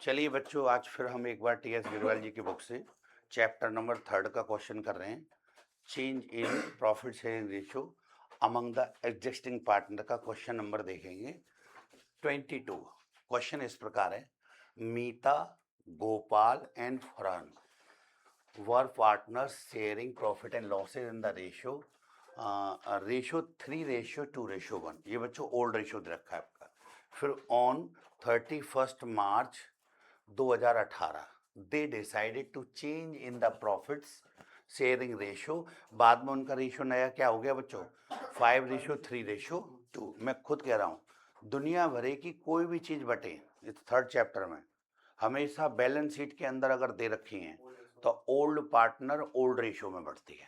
चलिए बच्चों, आज फिर हम एक बार टी.एस. गिरवाल जी की बुक से चैप्टर नंबर 3 का क्वेश्चन कर रहे हैं। Change in profit sharing ratio among the existing partner का क्वेश्चन नंबर देखेंगे 22। क्वेश्चन इस प्रकार है, Meeta, Gopal and Farhan were partners sharing profit and losses in the ratio 3:2:1। ये बच्चों ओल्ड रेशियो दे रखा है आपका। फिर on 31 March 2018 they decided to change in the profits sharing ratio. बाद में उनका रेशियो नया क्या हो गया बच्चों, 5:3:2। मैं खुद कह रहा हूँ, दुनिया भरे की कोई भी चीज बटे इस 3rd चैप्टर में हमेशा बैलेंस शीट के अंदर अगर दे रखी हैं तो ओल्ड पार्टनर ओल्ड रेशियो में बढ़ती है,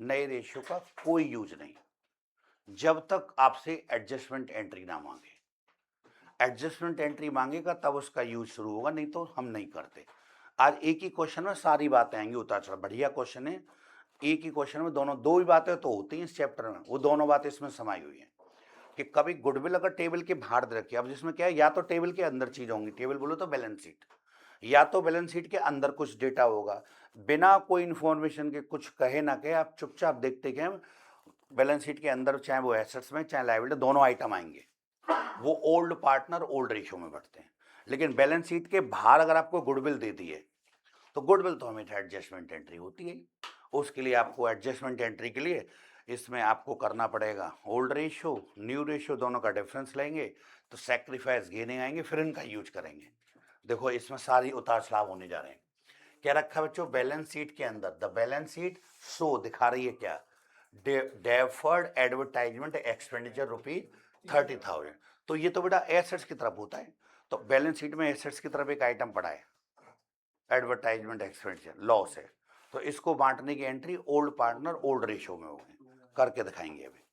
नए रेशियो का कोई यूज नहीं जब तक आपसे एडजस्टमेंट एंट्री ना मांगे। एडजस्टमेंट एंट्री मांगेगा तब उसका यूज शुरू होगा, नहीं तो हम नहीं करते। आज एक ही क्वेश्चन में सारी बातें आएंगी उतार चढ़, बढ़िया क्वेश्चन है। एक ही क्वेश्चन में दोनों दो ही बातें तो होती हैं इस चैप्टर में, वो दोनों बातें इसमें समाई हुई हैं कि कभी गुडविल अगर टेबल के बाहर दे रखी है, अब जिसमें क्या है, या तो टेबल के अंदर चीज होंगी, टेबल बोलो तो बैलेंस शीट, या तो बैलेंस शीट के अंदर कुछ डेटा होगा, बिना कोई इंफॉर्मेशन के कुछ कहे ना कहे आप चुपचाप देखते गए बैलेंस शीट के अंदर, चाहे वो एसेट्स में चाहे लायबिलिटी, दोनों आइटम आएंगे, वो ओल्ड पार्टनर ओल्ड रेशियो में बढ़ते हैं। लेकिन बैलेंस शीट के बाहर अगर आपको गुडविल दे दी है तो गुडविल तो हमेशा एडजस्टमेंट एंट्री होती है। उसके लिए आपको एडजस्टमेंट एंट्री के लिए इसमें आपको करना पड़ेगा ओल्ड रेशियो न्यू रेशियो दोनों का डिफरेंस लेंगे, तो सेक्रीफाइस गेनिंग आएंगे, फिर इनका यूज करेंगे। देखो इसमें सारी उतार चढ़ाव होने जा रहे हैं। क्या रखा बच्चों, बैलेंस शीट के अंदर द बैलेंस शीट शो दिखा रही है क्या, डेफर्ड एडवर्टाइजमेंट एक्सपेंडिचर ₹30,000। तो ये तो बेटा एसेट्स की तरफ होता है, तो बैलेंस शीट में एसेट्स की तरफ एक आइटम पड़ा है एडवर्टाइजमेंट एक्सपेंडिचर लॉस है, तो इसको बांटने की entry old partner old ratio में होगी, करके दिखाएंगे अभी।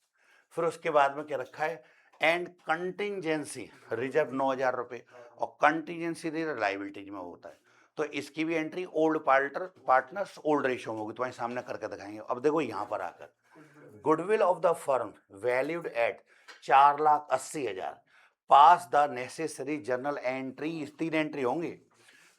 फिर उसके बाद में क्या रखा है, एंड कंटिजेंसी रिजर्व ₹9,000, और कंटिजेंसी रिजर्व लाइबिलिटीज में होता है, तो इसकी भी entry old partners old ratio में होगी, तुम्हारे सामने करके दिखाएंगे। अब देखो यहाँ पर आकर goodwill of the firm valued at 4,80,000 pass the necessary journal entry, 3 entry होंगी,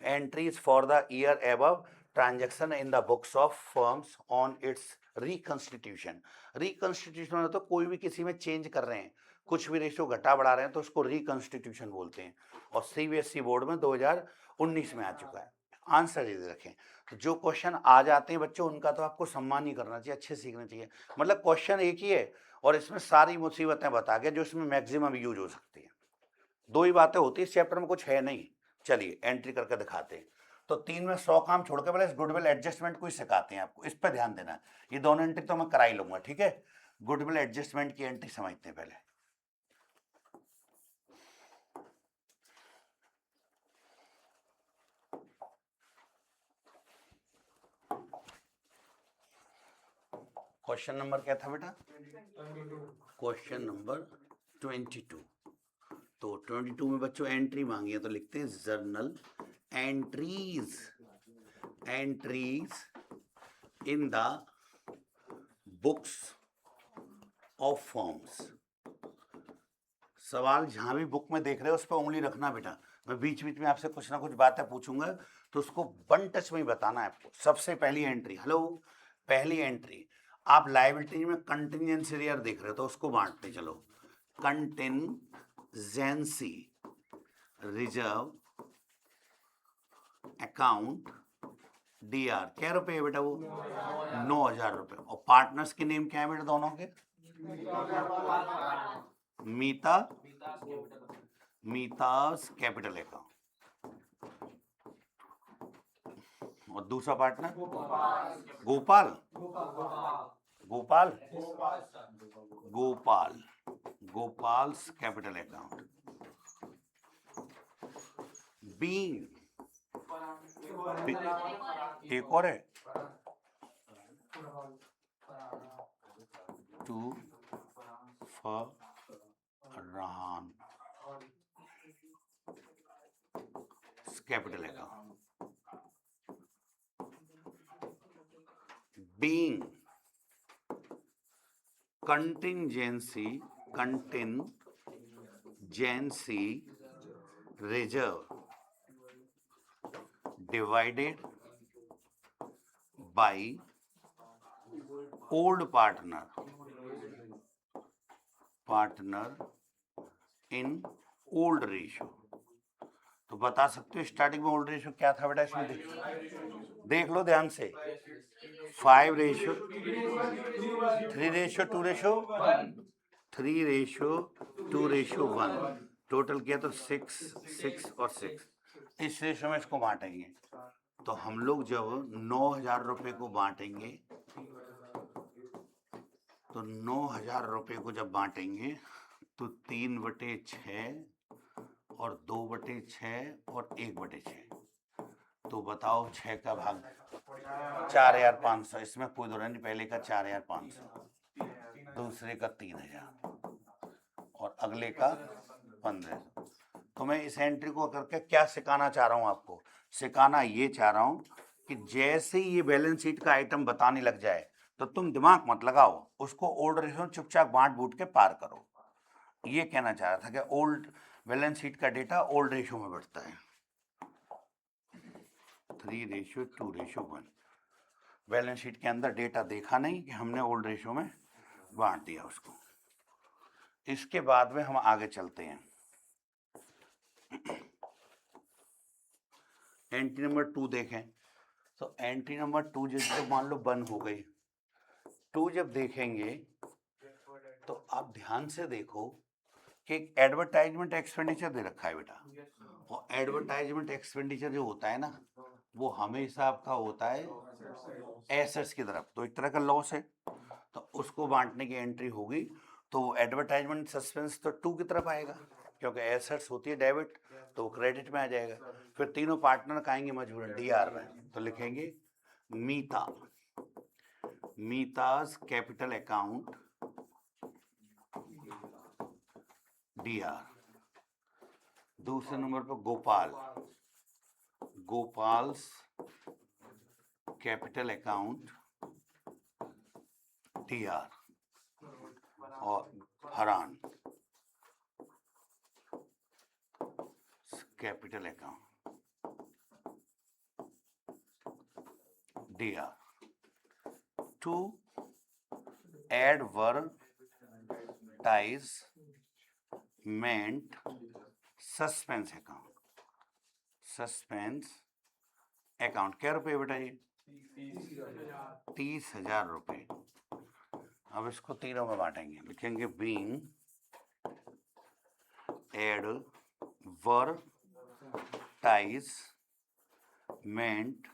entries for the year above transaction in the books of firms on its reconstitution. Reconstitution में तो कोई भी किसी में चेंज कर रहे हैं, कुछ भी रेशियो घटा बढ़ा रहे हैं तो उसको रिकंस्टिट्यूशन बोलते हैं, और सीबीएसई बोर्ड में 2019 में आ चुका है। आंसर ये दे रखें, तो जो क्वेश्चन आ जाते हैं बच्चों उनका तो आपको सम्मान ही करना चाहिए, अच्छे सीखना चाहिए। मतलब क्वेश्चन एक ही है और इसमें सारी मुसीबतें बता के जो इसमें मैक्सिमम यूज हो सकती है। दो ही बातें होती है इस चैप्टर में, कुछ है नहीं। चलिए एंट्री करके दिखाते हैं। तो 3 में 100 काम छोड़ के पहले इस गुडविल एडजस्टमेंट को ही सिखाते हैं आपको, इस पर ध्यान देना। ये दोनों एंट्री तो मैं करा ही लूंगा, ठीक है। गुडविल एडजस्टमेंट की एंट्री समझते हैं पहले। क्वेश्चन नंबर क्या था बेटा, क्वेश्चन नंबर 22। तो 22 में बच्चों एंट्री मांगी है, तो लिखते हैं journal entries, entries in the books of forms. सवाल जहां भी बुक में देख रहे हो उस पर उंगली रखना बेटा, मैं बीच बीच में आपसे कुछ ना कुछ बातें पूछूंगा तो उसको वन टच में ही बताना है आपको। सबसे पहली एंट्री, हेलो, पहली एंट्री आप लायबिलिटी में कंटिजेंसी रिजर्व देख रहे हो तो उसको बांटते चलो, कंटिजेंसी रिजर्व अकाउंट डीआर, क्या रुपए है बेटा वो, ₹9,000। और पार्टनर्स के नेम क्या है बेटा दोनों के, मीता, मीतास कैपिटल अकाउंट, और दूसरा partner Gopal, Gopal, Gopal, Gopal's capital account. Being, एक और है, to Farhan capital account. Being contingency reserve divided by old partner in old ratio. तो बता सकते हो स्टार्टिंग में ओल्ड रेशियो क्या था बेटा? इसमें देख लो ध्यान से, 5 ratio 3 ratio 2 ratio 3 ratio 2 ratio 1, total किया तो 6 6 और 6। इस रेशियो में इसको बांटेंगे। तो हम लोग जब 9,000 रुपए को बांटेंगे, तो 9,000 रुपए को जब बांटेंगे तो 3/6 और 2/6 और 1/6। तो बताओ 6 का भाग 4,500। इसमें कोई दो नहीं, पहले का 4,500, दूसरे का 3,000 और अगले का 1,500। तो मैं इस एंट्री को करके क्या सिखाना चाह रहा हूं आपको? सिखाना ये चाह रहा हूं कि जैसे ही ये बैलेंस शीट का आइटम बताने लग जाए तो तुम दिमाग मत लगाओ, उसको ओल्ड रेशियो चुपचाप बांट बूट के पार करो। ये कहना चाह रहा था कि ओल्ड बैलेंस शीट का डेटा ओल्ड रेशियो में बढ़ता है। 3 रेशियो 2 रेशियो 1। बैलेंस शीट के अंदर डेटा देखा नहीं कि हमने ओल्ड रेशियो में बांट दिया उसको। इसके बाद में हम आगे चलते हैं। एंट्री नंबर 2 देखें तो एंट्री नंबर 2 जब मान लो बंद हो गई, 2 जब देखेंगे तो आप ध्यान से देखो कि एक एडवर्टाइजमेंट एक्सपेंडिचर दे रखा है बेटा। और एडवर्टाइजमेंट एक्सपेंडिचर जो होता है ना, वो हमेशा आपका होता है एसेट्स की तरफ। तो एक तरह का लॉस है, तो उसको बांटने की एंट्री होगी तो एडवर्टाइजमेंट सस्पेंस तो 2 की तरफ आएगा, क्योंकि एसेट्स होती है डेबिट, तो क्रेडिट में आ जाएगा। फिर तीनों पार्टनर कहेंगे मजबूरन डीआर में, तो लिखेंगे मीताज कैपिटल अकाउंट डीआर। दूसरे नंबर पर गोपाल्स कैपिटल अकाउंट डीआर। और Farhan capital account DR. To advertisement suspense account क्या रुपए बेटा? ये 30,000 रुपए। अब इसको तीनों में बांटेंगे, लिखेंगे being advertisement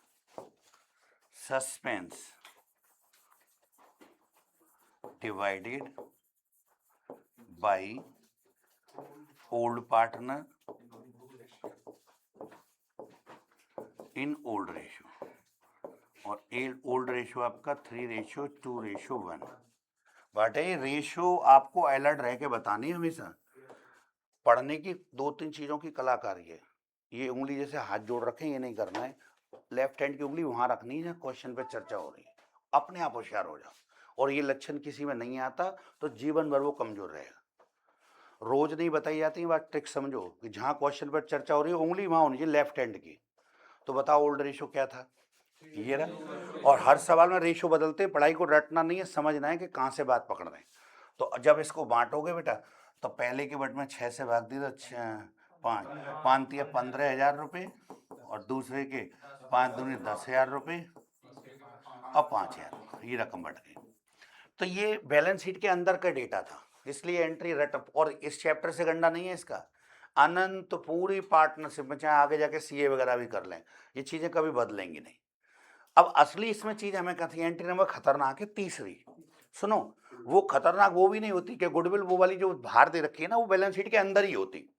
suspense divided by old partner in old ratio. और ओल्ड रेशियो आपका 3 रेशियो 2 रेशियो 1। बट ये रेशियो आपको अलर्ट रह के बतानी हमेशा। पढ़ने की 2-3 चीज़ों की कलाकारी है। ये उंगली जैसे हाथ जोड़ रखें, ये नहीं करना है। लेफ्ट हैंड की उंगली वहाँ रखनी है जहाँ क्वेश्चन पे चर्चा हो रही है। अपने आप होशियार हो जाओ। और ये लक्षण किसी में नहीं आता तो जीवन भर वो कमजोर रहेगा। रोज नहीं बताई जाती बात, ट्रिक समझो कि जहाँ क्वेश्चन पर चर्चा हो रही है उंगली वहाँ होनी चाहिए लेफ्ट हैंड की। तो बताओ ओल्ड रेशियो क्या था? ये रहा। और हर सवाल में रेशियो बदलते, पढ़ाई को रटना नहीं है, समझना है कि कहाँ से बात पकड़ रहे हैं। तो जब इसको बांटोगे बेटा, तो पहले के बट में 6 से भाग दी तो 5 या 15,000 रुपये, और दूसरे के 5 दूनी 10,000 रुपये और 5,000, ये रकम बढ़ गई। तो ये बैलेंस शीट के अंदर का डेटा था, इसलिए एंट्री रटअप। और इस चैप्टर से गणना नहीं है इसका, अनंत पूरी पार्टनरशिप में, चाहे आगे जाके सीए वगैरह भी कर लें, ये चीजें कभी बदलेंगी नहीं। अब असली इसमें चीज हमें कहती है एंट्री नंबर खतरनाक है तीसरी। सुनो, वो खतरनाक वो भी नहीं होती कि गुडविल वो वाली जो बाहर दे रखी है ना, वो बैलेंस शीट के अंदर ही होती।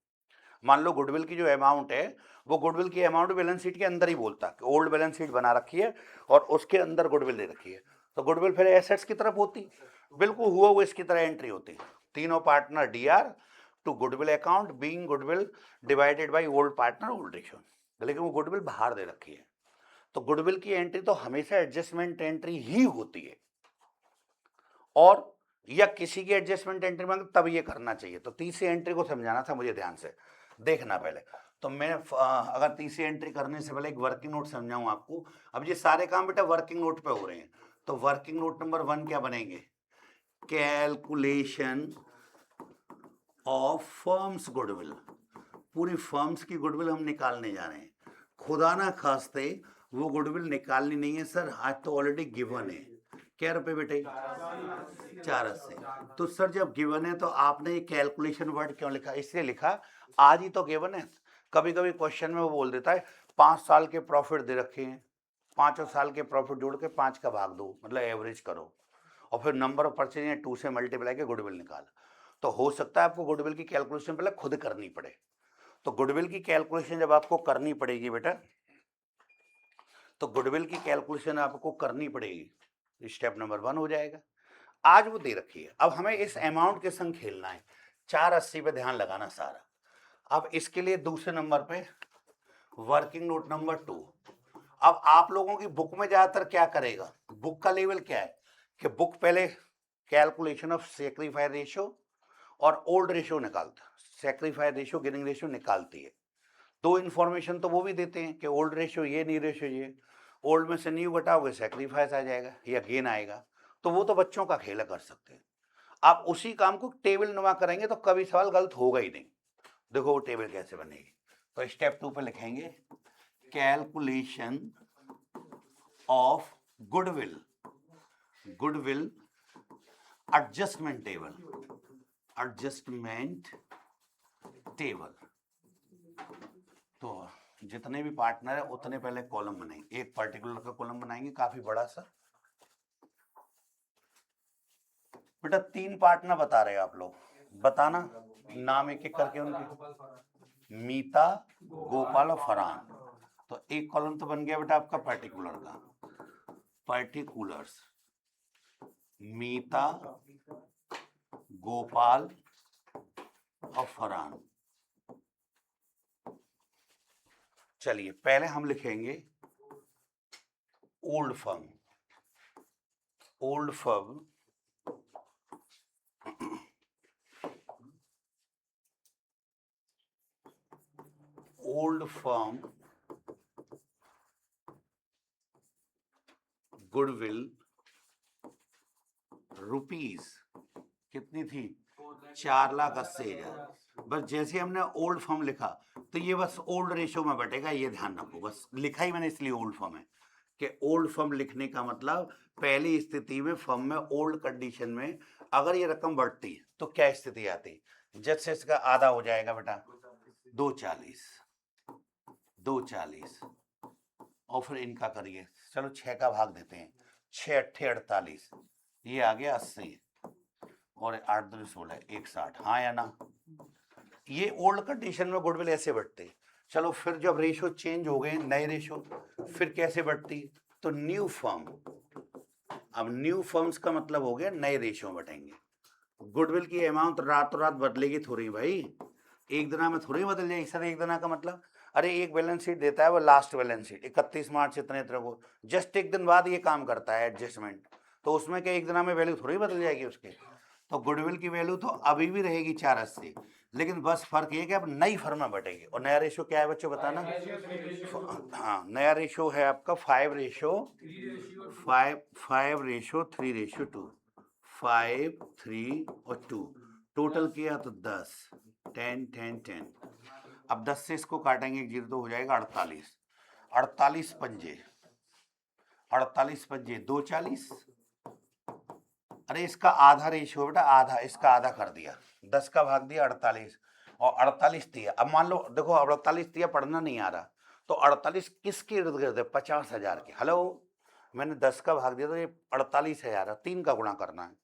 मान लो गुडविल की जो अमाउंट है, वो गुडविल की अमाउंट बैलेंस शीट के अंदर ही बोलता है कि ओल्ड बैलेंस शीट बना रखी है और उसके अंदर गुडविल दे रखी है, तो गुडविल फिर एसेट्स की तरफ होती, बिल्कुल हुआ वो इसकी तरह एंट्री होती। तीनों partner DR to goodwill account being goodwill divided by old partner old ratio. लेकिन वो गुडविल बाहर दे रखी है, तो गुडविल की एंट्री तो हमेशा एडजस्टमेंट एंट्री ही होती है, और या किसी की एडजस्टमेंट एंट्री में तब ये करना चाहिए। तो तीसरी एंट्री को समझाना था मुझे, ध्यान से देखना पहले। तो मैं अगर तीसरी एंट्री करने से पहले एक वर्किंग नोट समझाऊं आपको। अब ये सारे काम बेटा वर्किंग नोट पे हो रहे हैं, तो वर्किंग नोट नंबर 1 क्या बनेंगे? Calculation of firms goodwill. पूरी फर्म्स की गुडविल हम निकालने जा रहे हैं। खुदा ना खास्ते वो गुडविल निकालनी नहीं है सर, आज तो ऑलरेडी गिवन है। क्या रुपए बेटे? 480। तो सर जब गिवन है तो आपने ये कैलकुलेशन वर्ड क्यों लिखा? इसलिए लिखा आज ही तो गिवन है। कभी कभी क्वेश्चन में वो बोल देता है 5 साल के प्रॉफिट दे रखे हैं, 5 साल के प्रॉफिट जोड़ के 5 का भाग दो, मतलब एवरेज करो, और फिर नंबर ऑफ परचेज या 2 से मल्टीप्लाई के गुडविल निकाल। तो हो सकता है आपको गुडविल की कैलकुलेशन पहले खुद करनी पड़े। तो गुडविल की कैलकुलेशन जब आपको करनी पड़ेगी बेटा, तो गुडविल की कैलकुलेशन आपको करनी पड़ेगी, स्टेप नंबर 1 हो जाएगा। आज वो दे रखी है, अब हमें इस अमाउंट के संग खेलना है, 480 पे ध्यान लगाना सारा। अब इसके लिए दूसरे नंबर पे वर्किंग नोट नंबर 2। अब आप लोगों की बुक में ज्यादातर क्या करेगा, बुक का लेवल क्या है कि बुक पहले कैलकुलेशन ऑफ सैक्रिफाइस रेशियो और ओल्ड रेशियो निकालता है। सैक्रिफाइस रेशियो, गिनिंग रेशियो निकालती है। 2 इन्फॉर्मेशन तो वो भी देते हैं कि ओल्ड रेशियो ये, न्यू रेशियो ये। ओल्ड में से न्यू घटाओगे सैक्रिफाइस आ जाएगा या गेन आएगा। तो वो तो बच्चों का खेल कर सकते हैं। आप उसी काम को टेबल नुमा करेंगे तो कभी सवाल गलत होगा ही नहीं। देखो वो टेबल कैसे बनेगी। तो स्टेप 2 पे लिखेंगे calculation of goodwill, goodwill adjustment table, adjustment table. तो जितने भी पार्टनर है उतने पहले कॉलम बनाएंगे, एक पर्टिकुलर का कॉलम बनाएंगे काफी बड़ा सा। बेटा 3 पार्टनर बता रहे हैं आप लोग, बताना नाम एक एक करके उनके, मीता, गोपाल और फरहान। तो एक कॉलम तो बन गया बेटा आपका पर्टिकुलर का, पर्टिकुलर्स, मीता, गोपाल और फरहान। चलिए पहले हम लिखेंगे old firm, old firm old firm goodwill rupees कितनी थी? 4,80,000। बस जैसे हमने ओल्ड फर्म लिखा तो ये बस ओल्ड रेशियो में बटेगा, ये ध्यान रखो। बस लिखा ही मैंने इसलिए ओल्ड फर्म है कि ओल्ड फर्म लिखने का मतलब पहली स्थिति में फर्म में ओल्ड कंडीशन में अगर ये रकम बढ़ती तो क्या स्थिति आती? जैसे इसका आधा हो जाएगा बेटा 240, 240 और फिर इनका करिए, चलो 6 का भाग देते हैं, 6 8 48, ये आ गया 80 और 8 2 16, 160। हाँ या ना? ये ओल्ड कंडीशन में गुडविल ऐसे बढ़ते। चलो फिर जब रेशियो चेंज हो गए, नए रेशियो, फिर कैसे बढ़ती? तो न्यू फर्म। अब न्यू फर्म्स का मतलब हो गया नए रेशियो में बढ़ेंगे। गुडविल की अमाउंट रातों रात बदलेगी थोड़ी भाई, एक दिना में थोड़ी बदल जाएगी सर। एक दिना का मतलब, अरे एक बैलेंस शीट देता है वो लास्ट बैलेंस शीट 31 मार्च इतने तरह को, जस्ट एक दिन बाद ये काम करता है एडजस्टमेंट, तो उसमें क्या एक दिना में वैल्यू थोड़ी बदल जाएगी उसके। तो गुडविल की वैल्यू तो अभी भी रहेगी 480, लेकिन बस फर्क ये कि अब नई फर्म में बटेगी। और नया रेशियो क्या है बच्चों बताना? हाँ नया रेशियो है आपका 5 रेशियो 3:2, 5 3 और 2, टोटल किया तो 10 10 10 10। अब 10 से इसको काटेंगे 0 तो हो जाएगा 48, 48 पंजे 240। अरे इसका आधा रेशियो बेटा, आधा, इसका आधा कर दिया, 10 का भाग दिया 48 और 48 दिया। अब मान लो देखो 48 दिया, पढ़ना नहीं आ रहा, तो 48 किसके इर्द गिर्द है? 50,000 के। हेलो, मैंने 10 का भाग दिया तो ये 48,000 है, 3 का गुणा करना है।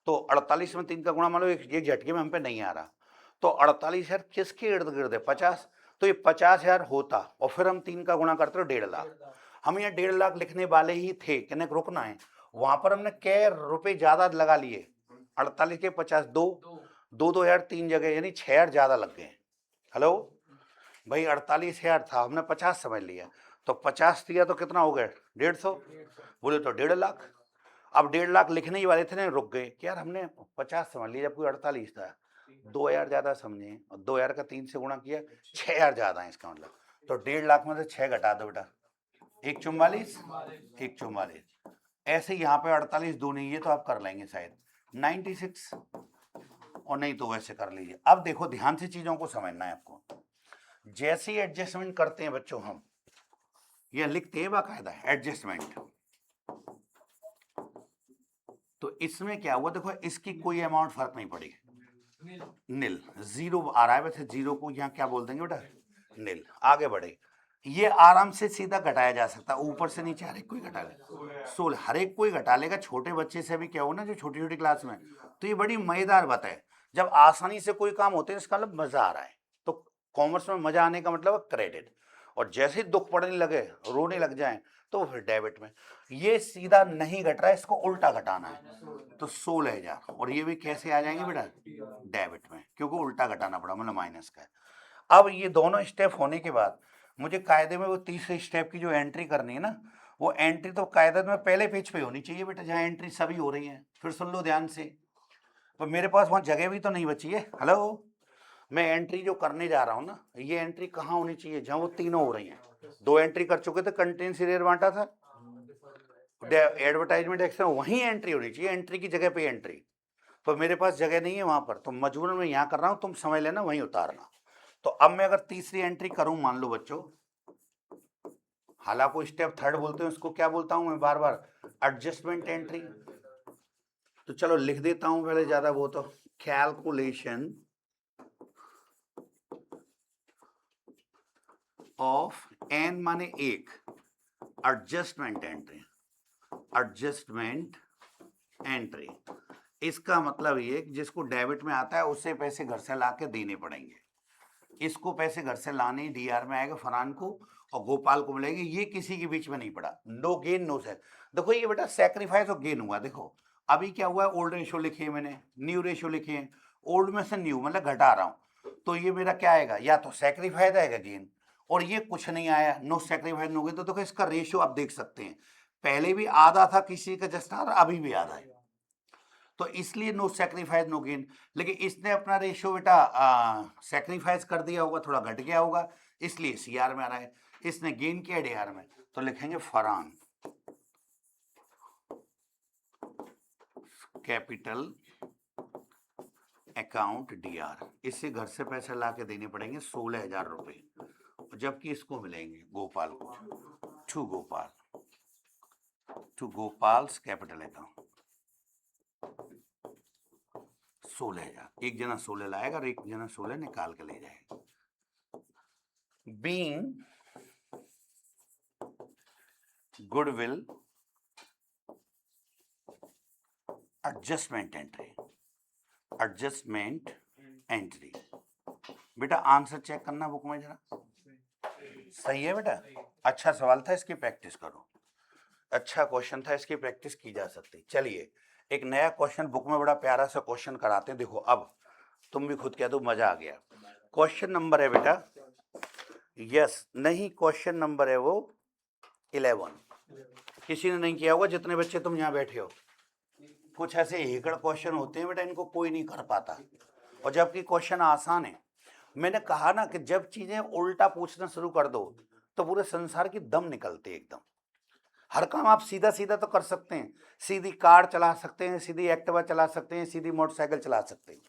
तो 48 में 3 का गुणा मान लो एक झटके में हम पे नहीं आ रहा, तो 48,000 किसके इर्द गिर्द है? 50। तो ये 50,000 होता और फिर हम 3 का गुणा करते हो 1.5 लाख। हम यहाँ 1.5 लाख लिखने वाले ही थे, कहने रुकना है, वहां पर हमने कै रुपए ज्यादा लगा लिए, 48 के 50, 2 हजार 3 जगह, यानी 6,000 ज्यादा लग गए। हेलो भाई, 48,000 था, हमने 50 समझ लिया, तो 50 दिया तो कितना हो गया? 150। बोले तो 1.5 लाख। अब 1.5 लाख लिखने ही वाले थे ना, रुक गए कि यार हमने 50 समझ लिया जब कोई 48 था। 2000 ज्यादा समझे, और 2000 का 3 से गुणा किया, 6000 ज्यादा है इसका मतलब। तो 1.5 लाख में से 6 घटा दो बेटा, 144, 144। ऐसे यहाँ पे 48 दूनी, ये तो आप कर लेंगे शायद 96, और नहीं तो वैसे कर लीजिए। अब देखो ध्यान से चीजों को समझना है आपको। जैसे ही एडजस्टमेंट करते हैं बच्चों हम, ये लिखते हैं बाकायदा एडजस्टमेंट, तो इसमें क्या हुआ देखो, इसकी कोई अमाउंट फर्क नहीं पड़ी, नील, जीरो आ रहा है, वैसे जीरो को यहाँ क्या बोल देंगे बेटा, नील। आगे बढ़े, ये आराम से सीधा घटाया जा सकता है, ऊपर से नीचे हर एक कोई घटा ले, 16, हर एक कोई घटा लेगा। छोटे बच्चे से भी क्या हो ना, जो छोटी छोटी क्लास में, तो ये बड़ी मजेदार बात है। जब आसानी से कोई काम होते हैं इसका मतलब मजा आ रहा है। तो कॉमर्स में मजा आने का मतलब क्रेडिट, और जैसे ही दुख पड़ने लगे, रोने लग जाए, तो फिर डेबिट में। ये सीधा नहीं घट रहा है, इसको उल्टा घटाना है, तो 16,000, और ये भी कैसे आ जाएंगे बेटा, डेबिट में, क्योंकि उल्टा घटाना पड़ा, मतलब माइनस का है। अब ये दोनों स्टेप होने के बाद मुझे कायदे में वो तीसरे स्टेप की जो एंट्री करनी है ना, वो एंट्री तो कायदे में पहले पेज पे होनी चाहिए बेटा, जहाँ एंट्री सभी हो रही है। फिर सुन लो ध्यान से, तो मेरे पास वहाँ जगह भी तो नहीं बची है। हेलो, मैं एंट्री जो करने जा रहा हूँ ना, ये एंट्री कहाँ होनी चाहिए, जहाँ वो तीनों हो रही हैं। 2 एंट्री कर चुके थे, कंटेंट सीरियल बांटा था, एडवर्टाइजमेंट एक्शन, वहीं एंट्री होनी चाहिए, एंट्री की जगह पे एंट्री। तो मेरे पास जगह नहीं है वहां पर, तो मजबूरन मैं यहाँ कर रहा हूँ, तुम समझ लेना वहीं उतारना। तो अब मैं अगर तीसरी एंट्री करूं, मान लो बच्चों, हालांकि स्टेप थर्ड बोलते हैं उसको, क्या बोलता हूं मैं बार बार, एडजस्टमेंट एंट्री। तो चलो लिख देता हूं पहले, ज्यादा वो तो, कैलकुलेशन ऑफ एन माने 1, एडजस्टमेंट एंट्री, एडजस्टमेंट एंट्री। इसका मतलब ये कि जिसको डेबिट में आता है उससे पैसे घर से ला के देने पड़ेंगे। इसको पैसे घर से लाने डीआर में आएगा फरहान को, और गोपाल को मिलेगी। ये किसी के बीच में नहीं पड़ा, नो गेन नो सेल। देखो ये बेटा सैक्रिफाइस और गेन हुआ। देखो अभी क्या हुआ है, ओल्ड रेशियो लिखे हैं मैंने, न्यू रेशियो लिखे हैं। ओल्ड में से न्यू मतलब घटा रहा हूं, तो ये मेरा क्या आएगा, या तो सैक्रिफाइस आएगा गेन, और ये कुछ नहीं आया, नो सैक्रिफाइस नो गेन। तो देखो इसका रेशियो आप देख सकते हैं, पहले भी आधा था किसी का जस्ट, अभी भी आधा है, तो इसलिए नो सैक्रिफाइस नो गेन। लेकिन इसने अपना रेशियो बेटा सैक्रिफाइस कर दिया होगा, थोड़ा घट गया होगा, इसलिए सीआर में आ रहा है। इसने गेन किया डीआर में, तो लिखेंगे फरहान कैपिटल अकाउंट डीआर। इससे घर से पैसे ला के देने पड़ेंगे 16,000 रुपए, जबकि इसको मिलेंगे गोपाल को, टू गोपाल्स कैपिटल अकाउंट 16,000। एक जना 16 लाएगा और एक जना 16 निकाल के ले जाएगा। Being goodwill adjustment entry. बेटा आंसर चेक करना बुक में जरा, सही है बेटा? अच्छा सवाल था, इसकी प्रैक्टिस करो। अच्छा क्वेश्चन था, इसकी प्रैक्टिस की जा सकती। चलिए एक नया क्वेश्चन बुक में, बड़ा प्यारा सा क्वेश्चन कराते हैं। देखो अब तुम भी खुद कह दो, मजा आ गया। क्वेश्चन नंबर है बेटा, यस नहीं, क्वेश्चन नंबर है वो 11। किसी ने नहीं किया होगा, जितने बच्चे तुम यहाँ बैठे हो। कुछ ऐसे हेकड़ क्वेश्चन होते हैं बेटा, इनको कोई नहीं कर पाता, और जबकि क्वेश्चन आसान है। मैंने कहा ना कि जब चीजें उल्टा पूछना शुरू कर दो तो पूरे संसार की दम निकलती है एकदम। हर काम आप सीधा सीधा तो कर सकते हैं, सीधी कार चला सकते हैं, सीधी एक्टिवा चला सकते हैं, सीधी मोटरसाइकिल चला सकते हैं,